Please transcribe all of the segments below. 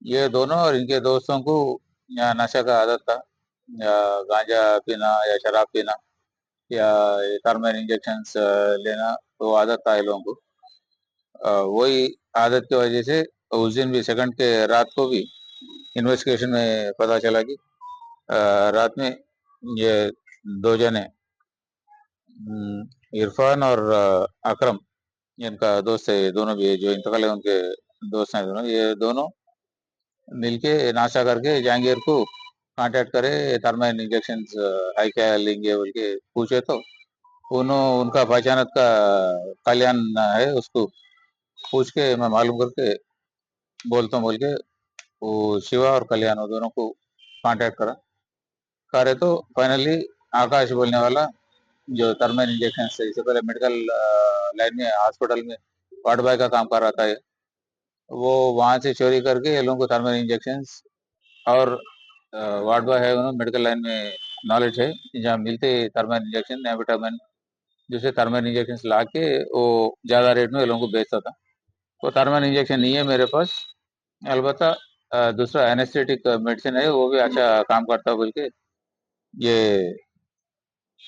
ये दोनों और इनके दोस्तों को या नशा का आदत था, या गांजा पीना या शराब पीना या थर्मल इंजेक्शंस लेना, तो आदत था ये लोगों को। वही आदत की वजह से उस दिन भी सेकंड के रात को भी इन्वेस्टिगेशन में पता चला कि रात में ये दो जने, इरफान और अकरम, इनका दोस्त है, ये दोनों भी जो इंतकाल है उनके दोस्त हैं दोनों, ये दोनों मिलके नाशा करके जहांगीर को कांटेक्ट करे, थर्माइन इंजेक्शन है क्या लेंगे बोल के पूछे, तो उन्होंने उनका पहचानत का कल्याण है, उसको पूछ के मैं मालूम करके बोलता हूँ बोल के वो शिवा और कल्याण वो दोनों को कांटेक्ट करा करे, तो फाइनली आकाश बोलने वाला जो थर्मल इंजेक्शन से इससे पहले मेडिकल लाइन में हॉस्पिटल में वार्ड बॉय का काम कर रहा था ये, वो वहां से चोरी करके ये लोगों को थर्मल इंजेक्शन, और वार्ड बॉय है उन्होंने मेडिकल लाइन में नॉलेज है, जहाँ मिलते थर्मल इंजेक्शन विटामिन, जिसे थर्मल इंजेक्शन ला के वो ज्यादा रेट में ये लोगों को बेचता था। वो थर्मल इंजेक्शन नहीं है मेरे पास, अलबत्ता दूसरा एनेस्थेटिक मेडिसिन है, वो भी अच्छा काम करता है बोल के, ये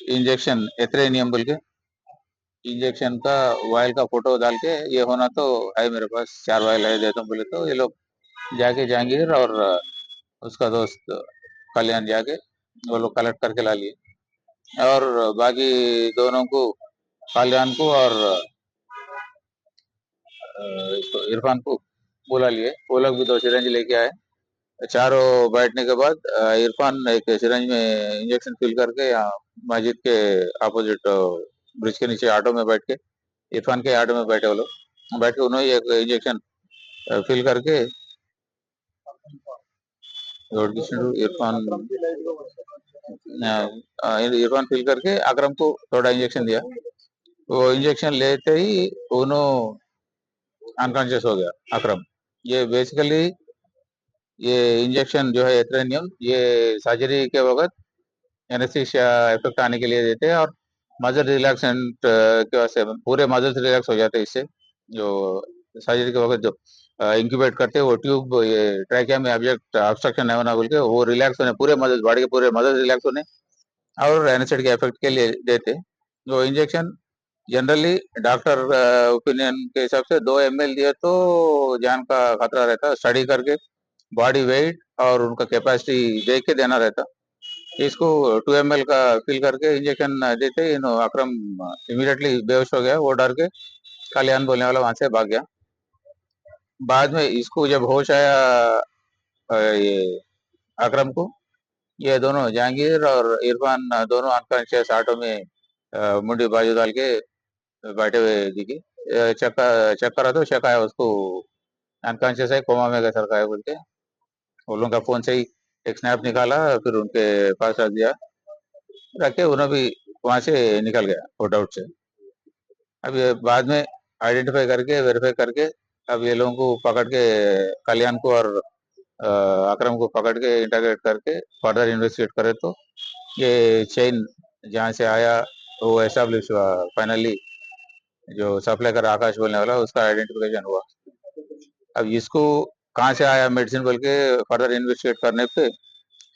इंजेक्शन एथरेनियम बोल के इंजेक्शन का वायल का फोटो डाल के, ये होना तो है मेरे पास, 4 वायल है देता हूँ बोले, तो ये लोग जाके जहांगीर और उसका दोस्त कल्याण जाके वो लोग कलेक्ट करके ला लिए, और बाकी दोनों को, कल्याण को और इसको इरफान को बुला लिए, वो लोग भी 2 सिरंज लेके आए। चारों बैठने के बाद इरफान एक सिरंज में इंजेक्शन फिल करके यहाँ मस्जिद के अपोजिट ब्रिज के नीचे ऑटो में बैठ के, इरफान के ऑटो में बैठे वो लोग, बैठ के उन्होंने एक इंजेक्शन फिल करके इरफान इरफान फिल करके अकरम को थोड़ा इंजेक्शन दिया। वो इंजेक्शन लेते ही दोनों अनकॉन्शियस हो गया अकरम। ये बेसिकली ये इंजेक्शन जो है एथरेनियम, ये सर्जरी के वक्त एनेस्थीसिया इफेक्ट आने के लिए देते हैं, और मजल रिलैक्सेंट के वास्ते पूरे मजल्स रिलैक्स हो जाते हैं इससे, जो सर्जरी के वक्त जो इंक्यूबेट करते हैं वो ट्यूब, ये ट्रैकिया में ऑब्जेक्ट ऑब्स्ट्रक्शन है ना बोल के, वो रिलैक्स होने, पूरे मजल्स बॉडी के पूरे मजल्स रिलैक्स होने और एनेस्थेटिक इफेक्ट के लिए देते हैं। जो इंजेक्शन जनरली डॉक्टर ओपिनियन के हिसाब से 2 ml दिए तो जान का खतरा रहता, स्टडी करके बॉडी वेट और उनका कैपेसिटी देख के देना रहता। इसको 2 ml का फिल करके इंजेक्शन देते ही अकरम इमीडिएटली बेहोश हो गया, वो डर के कल्याण बोलने वाला वहां से भाग गया। बाद में इसको जब होश आया ये अकरम को, ये दोनों जहांगीर और इरफान दोनों अनकॉन्शियस ऑटो में मुंडी बाजू डाल के बैठे हुए दिखे। चेक करा तो शक आया उसको, अनकॉन्शियस है, कोमा में सर का है बोल के, उन लोगों का फोन से ही एक स्नैप निकाला, फिर उनके पास रख दिया, रख के उन्हें भी वहां से निकल गया वो डाउट से। अब ये बाद में आइडेंटिफाई करके वेरीफाई करके, अब ये लोगों को पकड़ के, कल्याण को और अकरम को पकड़ के इंटरगेट करके फर्दर इन्वेस्टिगेट करे, तो ये चेन जहाँ से आया वो एस्टेब्लिश हुआ फाइनली, जो सप्लाई कर आकाश बोलने वाला उसका आइडेंटिफिकेशन हुआ। अब इसको कहाँ से आया मेडिसिन बोल के फर्दर इन्वेस्टिगेट करने पे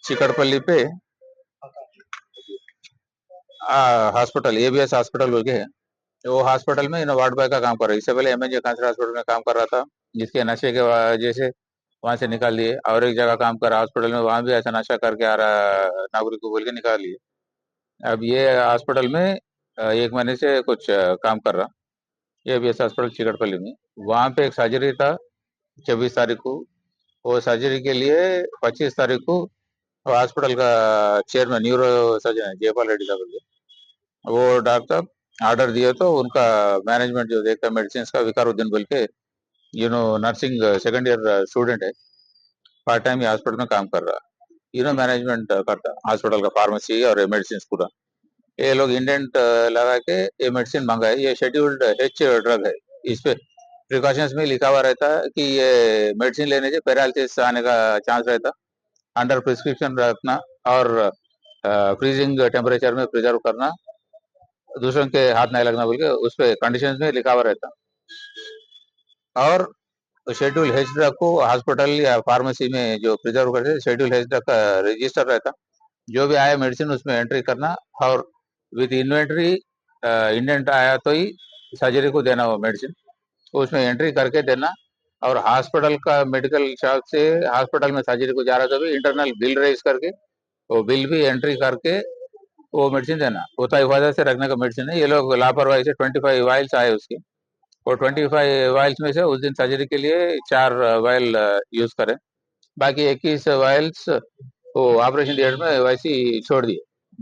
चिकटपल्ली पे हॉस्पिटल, एबीएस हॉस्पिटल बोल के है, वो हॉस्पिटल में वार्ड बॉय का काम कर रहा है। इससे पहले एमएनजे कैंसर हॉस्पिटल में काम कर रहा था, जिसके नशे के वजह से वहां से निकाल दिए, और एक जगह काम कर रहा हॉस्पिटल में, वहां भी ऐसा नशा करके आ रहा नागरिक को बोल के निकाल लिए। अब ये हॉस्पिटल में 1 महीने से कुछ काम कर रहा, ये एबीएस हॉस्पिटल चिकटपल्ली में। वहां पे एक सर्जरी था 26 तारीख को, वो सर्जरी के लिए 25 तारीख को हॉस्पिटल का चेयरमैन न्यूरो सर्जन है जयपाल रेड्डी साहब, वो डॉक्टर ऑर्डर दिए, तो उनका मैनेजमेंट जो देखता है मेडिसिन का, विकारुद्दीन बोल के, नर्सिंग सेकंड ईयर स्टूडेंट है, पार्ट टाइम हॉस्पिटल में काम कर रहा, मैनेजमेंट करता हॉस्पिटल का, फार्मेसी और मेडिसिन पूरा। ये लोग इंडेंट लगा के ये मेडिसिन मंगाए, ये शेड्यूल्ड एच ड्रग है, इस पे प्रिकॉशंस में लिखा हुआ रहता है कि ये मेडिसिन लेने से पैरालिसिस आने का चांस रहता, अंडर प्रिस्क्रिप्शन रखना, और फ्रीजिंग टेम्परेचर में प्रिजर्व करना, दूसरों के हाथ नहीं लगना बोल के उस पे कंडीशंस में लिखा हुआ रहता। और तो शेड्यूल एच ड्रग को हॉस्पिटल या फार्मेसी में जो प्रिजर्व करते शेड्यूल एच ड्रग का रजिस्टर रहता, जो भी आया मेडिसिन उसमें एंट्री करना और विद इन्वेंट्री इंडेंट आया तो ही सर्जरी को देना वो मेडिसिन, उसमें एंट्री करके देना। और हॉस्पिटल का मेडिकल शॉप से हॉस्पिटल में सर्जरी को जा रहा था भी इंटरनल बिल रेज करके वो बिल भी एंट्री करके वो मेडिसिन देना। वो तो हिफाजत से रखने का मेडिसिन है। ये लोग लापरवाही से 25 वाइल्स आए उसके, और 25 वाइल्स में से उस दिन सर्जरी के लिए 4 वाइल यूज करें, बाकी 21 वाइल्स वो ऑपरेशन थिएटर में वैसे ही छोड़ दिए।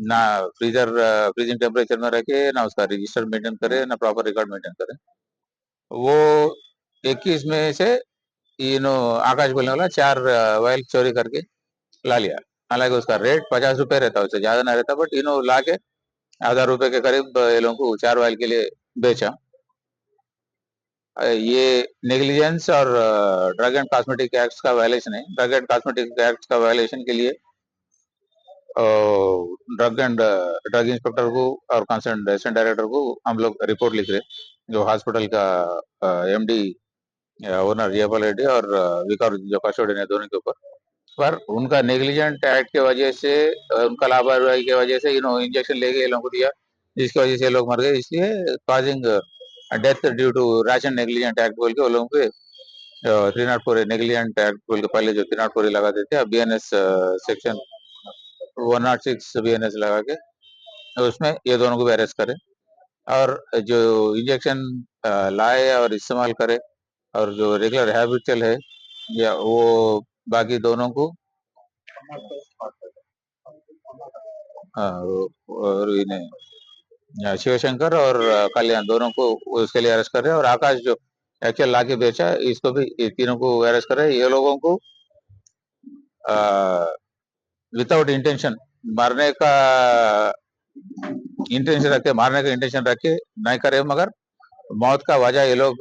ना फ्रीजिंग टेम्परेचर में रखे, ना उसका रजिस्टर मेंटेन करे, ना प्रॉपर रिकॉर्ड मेंटेन करे। वो 21 में से आकाश बोलने वाला 4 वाइल चोरी करके ला लिया। हालांकि उसका रेट 50 रुपए रहता, उससे ज्यादा ना रहता, बट ला के 1000 रुपए के करीब ये लोगों को 4 वाइल के लिए बेचा। ये नेग्लिजेंस और ड्रग एंड कॉस्मेटिक एक्ट्स का वायलेशन है। ड्रग एंड कॉस्मेटिक एक्ट्स का वायलेशन के लिए ड्रग इंस्पेक्टर को और कंसर्न असिस्टेंट डायरेक्टर को हम लोग रिपोर्ट लिख रहे हैं। जो हॉस्पिटल का एमडी ओनर जयपाल रेड्डी और विकार जो कस्टोडियन है, दोनों के ऊपर, पर उनका नेग्लिजेंट एक्ट की वजह से, उनका लापरवाही की वजह से इंजेक्शन लेके ये लोगों को दिया, जिसकी वजह से ये लोग मर गए। इसलिए causing death due to rash and negligent act बोल के वो लोगों पे 304 नेग्लिजेंट एक्ट बोल के पहले जो 304 लगा देते हैं, अब बीएनएस सेक्शन 106 बीएनएस लगा के उसमें ये दोनों को भी अरेस्ट करे। और जो इंजेक्शन लाए और इस्तेमाल करे और जो रेगुलर हैबिचुअल है या वो बाकी दोनों को और इन्हें शिवशंकर और कल्याण दोनों को उसके लिए अरेस्ट कर रहे हैं। और आकाश जो एक्चुअल ला के बेचा, इसको भी, ये तीनों को अरेस्ट कर रहे हैं। ये लोगों को विदाउट इंटेंशन मारने का इंटेंशन रखे नहीं करे, मगर मौत का वजह ये लोग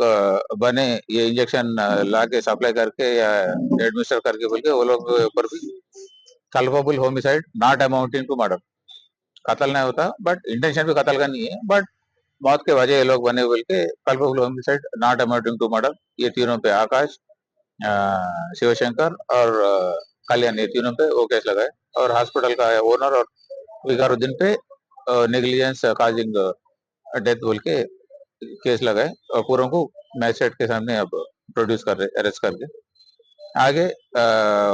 बने, ये इंजेक्शन ला के सप्लाई करके या एडमिनिस्टर करके बोल के वो लोग ऊपर भी culpable homicide not amounting to murder, कत्ल नहीं होता, बट इंटेंशन भी कत्ल का नहीं है, बट मौत के वजह ये लोग बने बोल के culpable homicide not amounting to murder. ये तीनों पे आकाश, शिवशंकर और कल्याण, ये तीनों पे वो केस लगाए। और हॉस्पिटल का ओनर और विकारुद्दीन पे नेग्लिजेंस काजिंग डेथ बोल के केस लगाए और पूरों को मैजिस्ट्रेट के सामने अब प्रोड्यूस कर रहे, अरेस्ट करके आगे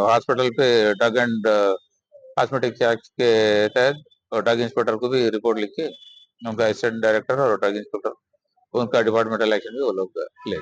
हॉस्पिटल पे ड्रग एंड कॉस्मेटिक एक्ट के तहत और ड्रग इंस्पेक्टर को भी रिपोर्ट लिख के उनका असिस्टेंट डायरेक्टर और ड्रग इंस्पेक्टर उनका डिपार्टमेंटल एक्शन भी वो लोग ले।